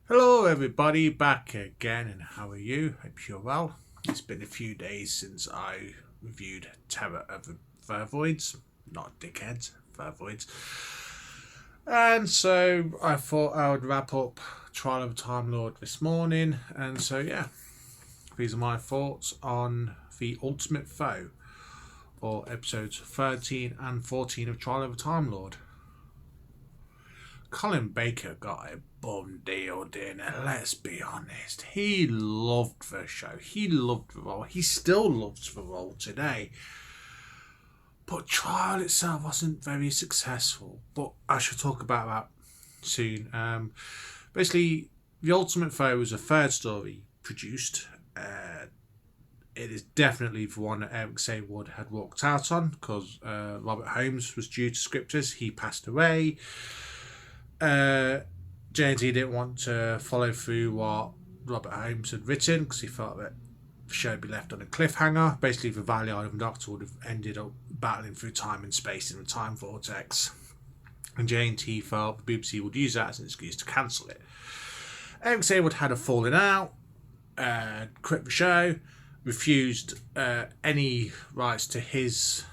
Hello, everybody, back again, and how are you? Hope you're well. It's been a few days since I reviewed Terror of the Vervoids, not Dickheads, Vervoids. And so I thought I would wrap up Trial of a Time Lord this morning, and so yeah, these are my thoughts on The Ultimate Foe, or episodes 13 and 14 of Trial of a Time Lord. Colin Baker got a bum deal, didn't he? Let's be honest. He loved the show. He loved the role. He still loves the role today. But Trial itself wasn't very successful. But I shall talk about that soon. Basically, The Ultimate Foe was a third story produced. It is definitely the one that Eric Saywood had walked out on because Robert Holmes was due to script us. He passed away. JNT didn't want to follow through what Robert Holmes had written because he felt that the show would be left on a cliffhanger. Basically, the Valiant and Doctor would have ended up battling through time and space in the time vortex. And JNT felt the BBC would use that as an excuse to cancel it. Eric Saywood had a falling out, quit the show, refused any rights to his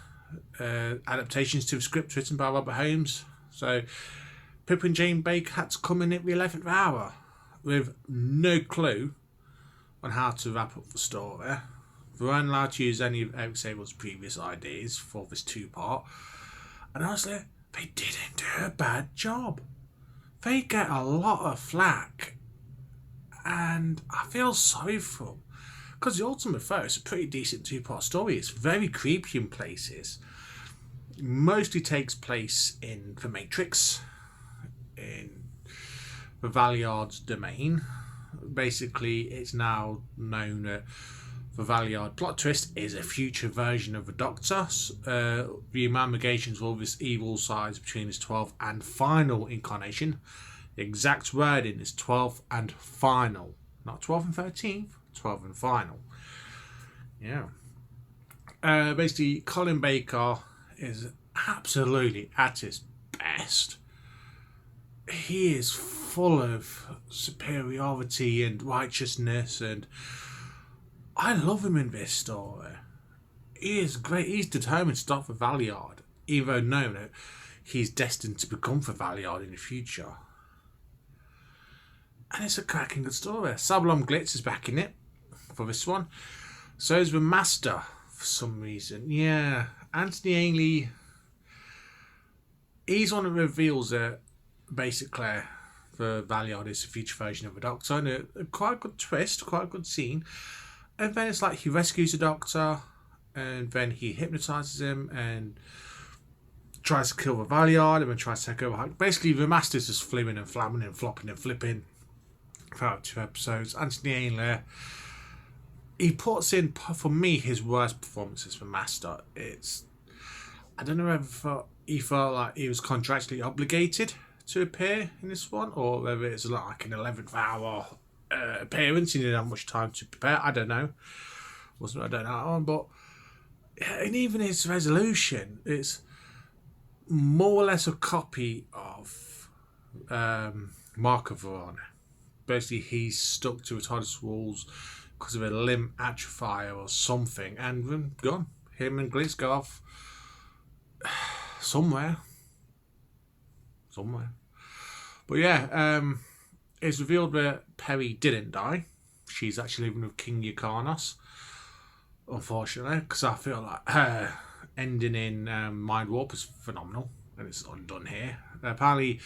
adaptations to the script written by Robert Holmes. So Pip and Jane Baker had to come in at the 11th hour with no clue on how to wrap up the story. They weren't allowed to use any of Eric Sable's previous ideas for this two-part. And honestly, they didn't do a bad job. They get a lot of flack. And I feel sorry for them. Because The Ultimate Foe is a pretty decent two-part story. It's very creepy in places. It mostly takes place in The Matrix, in the Valiard's domain. Basically, it's now known that the Valiard plot twist is a future version of the Doctor. The amalgamations of all this evil sides between his 12th and final incarnation. The exact wording is 12th and final. Not 12th and 13th, 12th and final. Yeah. Basically, Colin Baker is absolutely at his best. He is full of superiority and righteousness, and I love him in this story. He is great. He's determined to stop the Valiard, even though knowing that he's destined to become the Valiard in the future. And it's a cracking good story. Sablon Glitz is back in it for this one. So is the Master for some reason. Yeah, Anthony Ainley. He's one that reveals that basically the Valiard is a future version of the Doctor, and a quite a good twist, quite a good scene. And then it's like he rescues the Doctor, and then he hypnotizes him and tries to kill the Valiard, and then tries to take over. Basically, the Master's just flimming and flamming and flopping and flipping throughout 2 episodes. Anthony Ainley, he puts in, for me, his worst performances for Master. I don't know whether he felt like he was contractually obligated to appear in this one, or whether it's like an 11th hour appearance. He didn't have much time to prepare. I don't know. I don't know. But and even his resolution, it's more or less a copy of Mark of Varan. Basically, he's stuck to a TARDIS walls because of a limb atrophy or something, and then gone. Him and Glitz go off somewhere. But yeah, it's revealed that Peri didn't die. She's actually living with King Yrcanos, unfortunately, because I feel like her ending in Mind Warp is phenomenal, and it's undone here. Apparently,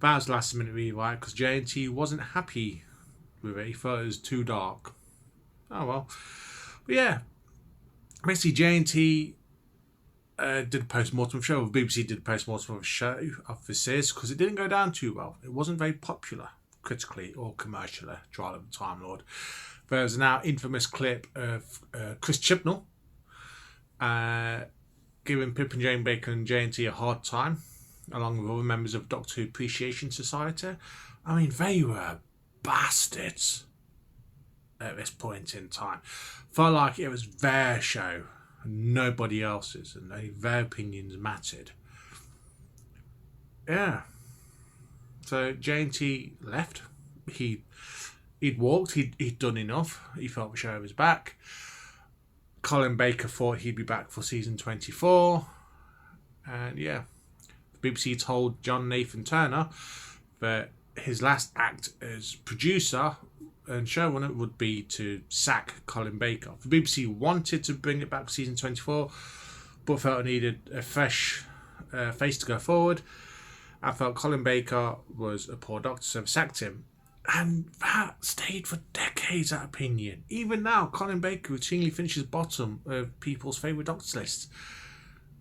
that was last minute rewrite because JNT wasn't happy with it. He thought it was too dark. Oh well. But yeah, basically JNT did a post-mortem show. The BBC did a post-mortem show of the series because it didn't go down too well. It wasn't very popular, critically or commercially, Trial of the Time Lord. There's a now infamous clip of Chris Chibnall giving Pip and Jane Baker and JNT a hard time, along with other members of Doctor Who Appreciation Society. I mean, they were bastards at this point in time. Felt like it was their show and nobody else's, and only their opinions mattered. Yeah. So JNT left. he'd walked. He'd done enough. He felt the show was back. Colin Baker thought he'd be back for season 24, and yeah, the BBC told John Nathan Turner that his last act as producer and showrunner would be to sack Colin Baker. The BBC wanted to bring it back for season 24, but felt it needed a fresh face to go forward. I felt Colin Baker was a poor doctor, so they sacked him. And that stayed for decades, that opinion. Even now, Colin Baker routinely finishes bottom of people's favourite doctors lists.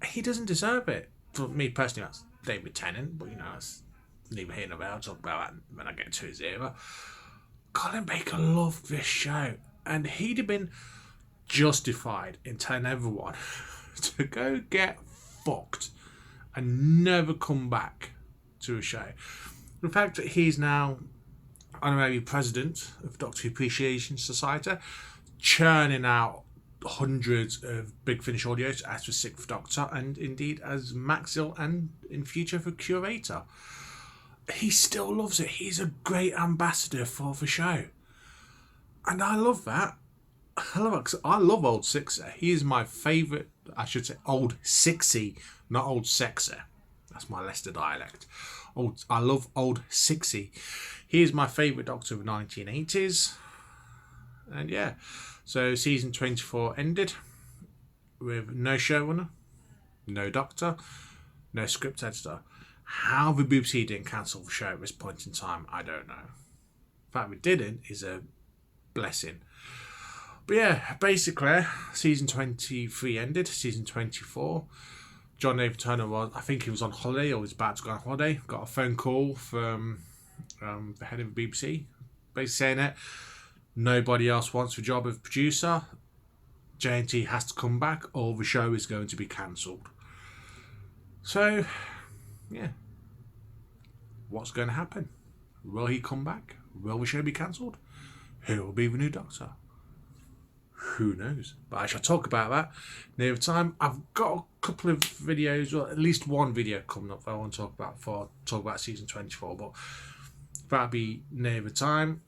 He doesn't deserve it. For me personally, that's David Tennant, but that's neither here nor there. I'll talk about that when I get to his era. Colin Baker loved this show, and he'd have been justified in telling everyone to go get fucked and never come back to a show. The fact that he's now honorary president of Doctor Appreciation Society, churning out hundreds of Big Finish audios as the Sixth Doctor, and indeed as Maxwell, and in future for Curator. He still loves it. He's a great ambassador for the show, and I love that. I love it because I love Old Sixer. He is my favourite. I should say Old Sixie, not Old Sexer. That's my Leicester dialect. I love Old Sixie. He is my favourite Doctor of the 1980s. And yeah, so season 24 ended with no showrunner, no Doctor, no script editor. How the BBC didn't cancel the show at this point in time, I don't know. The fact we didn't is a blessing. But yeah, basically, season 23 ended. Season 24, John David Turner I think he was on holiday or was about to go on holiday. Got a phone call from the head of the BBC, basically saying that nobody else wants the job of producer. JNT has to come back or the show is going to be cancelled. So, yeah. What's going to happen? Will he come back? Will the show be cancelled? Who will be the new Doctor? Who knows? But I shall talk about that near the time. I've got a couple of videos, or at least one video coming up that I want to talk about season 24, but that'll be near the time.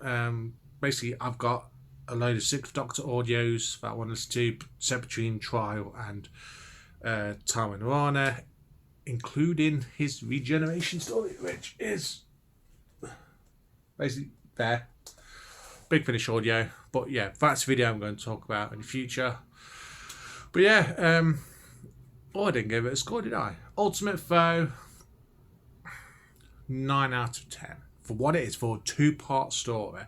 Basically, I've got a load of Sixth Doctor audios that I want to listen to, set between Trial and Time and Rana, including his regeneration story, which is basically there. Big Finish audio. But yeah, that's the video I'm going to talk about in the future. But yeah, I didn't give it a score, did I? Ultimate Foe, 9 out of 10. For what it is, for a two-part story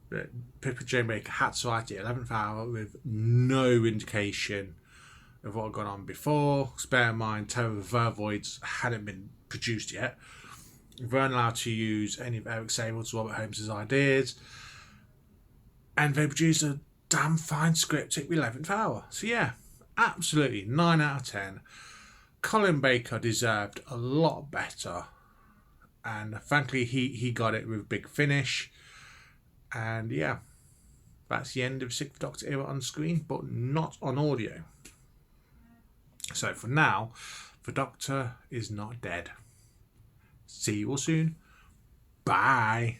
that Pippa Jane Baker had to write at 11th hour with no indication of what had gone on before. Spare in mind, Terror of the Vervoids hadn't been produced yet. We weren't allowed to use any of Eric Sable's, Robert Holmes' ideas. And they produced a damn fine script at the 11th hour. So yeah, absolutely 9 out of 10. Colin Baker deserved a lot better. And frankly, he got it with Big Finish. And yeah, that's the end of Sixth Doctor era on screen, but not on audio. So for now, the Doctor is not dead. See you all soon. Bye.